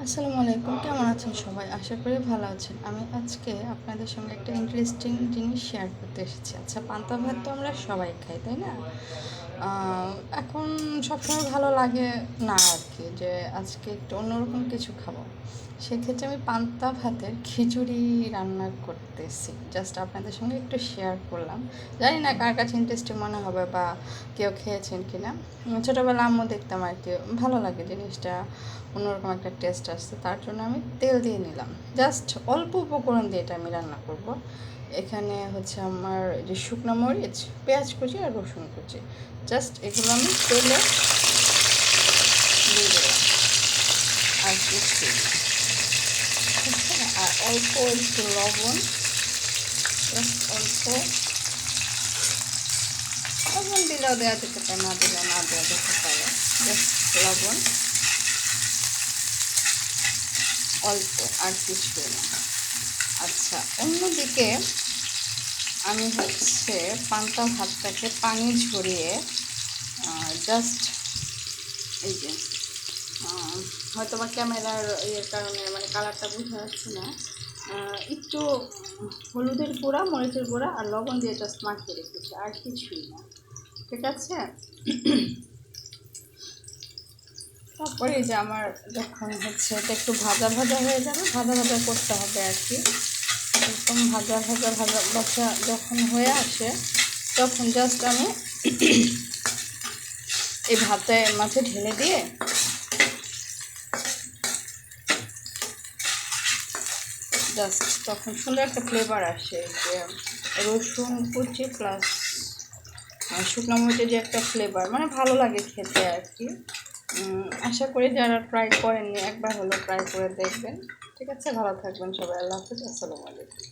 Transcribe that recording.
আসসালামু আলাইকুম, কেমন আছেন সবাই? আশা করি ভালো আছেন। আমি আজকে আপনাদের সঙ্গে একটা ইন্টারেস্টিং জিনিস শেয়ার করতে এসেছি। আচ্ছা, পান্তা ভাত তো আমরা সবাই খাই, তাই না? এখন সবসময় ভালো লাগে না আর কি, যে আজকে একটু অন্যরকম কিছু খাবো। সেক্ষেত্রে আমি পান্তা ভাতের খিচুড়ি রান্না করতেছি। জাস্ট আপনাদের সঙ্গে একটু শেয়ার করলাম। জানি না কার কাছে ইন্টারেস্টিং মনে হবে বা কেউ খেয়েছেন কি না। ছোটোবেলা আম্মু দেখতাম আর কি, ভালো লাগে জিনিসটা, অন্যরকম একটা টেস্ট আসছে। তার জন্য আমি তেল দিয়ে নিলাম, জাস্ট অল্প উপকরণ দিয়ে এটা আমি রান্না করব। এখানে হচ্ছে আমার যে শুকনো মরিচ, পেঁয়াজ কুচি আর রসুন কুচি, জাস্ট এগুলো আমি তেলে দিয়ে দিলাম আর কিছু, আর অল্প একটু লবণ, জাস্ট অল্প লবণ দিলেও দেওয়া যেতে পারে, না দিলেও না দেওয়া যেতে পারে। জাস্ট লবণ অল্প, আর কিছু না। আচ্ছা, অন্যদিকে আমি হচ্ছে পান্তা ভাতটাকে পানি ঝরিয়ে জাস্ট এই যে হয়তো বা ক্যামেরার ইয়ের কারণে মানে কালারটা বোঝা যাচ্ছে না, একটু হলুদের গুঁড়া, মরিচের গুঁড়া আর লবণ দিয়ে জাস্ট মাখিয়ে রেখেছি, আর কিছুই না। ঠিক আছে। তারপরে যে আমার যখন হচ্ছে এটা একটু ভাজা ভাজা হয়ে যাবে, ভাজা ভাজা করতে হবে আর কি। একদম ভাজা ভাজা ভাজা ভাজা যখন হয়ে আসে, তখন জাস্ট আমি এই ভাতের মাঝে ঢেলে দিয়ে জাস্ট তখন সুন্দর একটা ফ্লেভার আসে, যে রসুন কুচি প্লাস শুকনো মরিচের যে একটা ফ্লেভার, মানে ভালো লাগে খেতে আর কি। আশা করি যারা ট্রাই করেননি একবার হলো ট্রাই করে দেখবেন। ঠিক আছে, ভালো থাকবেন সবাই। আল্লাহ হাফিজ, আসসালামু আলাইকুম।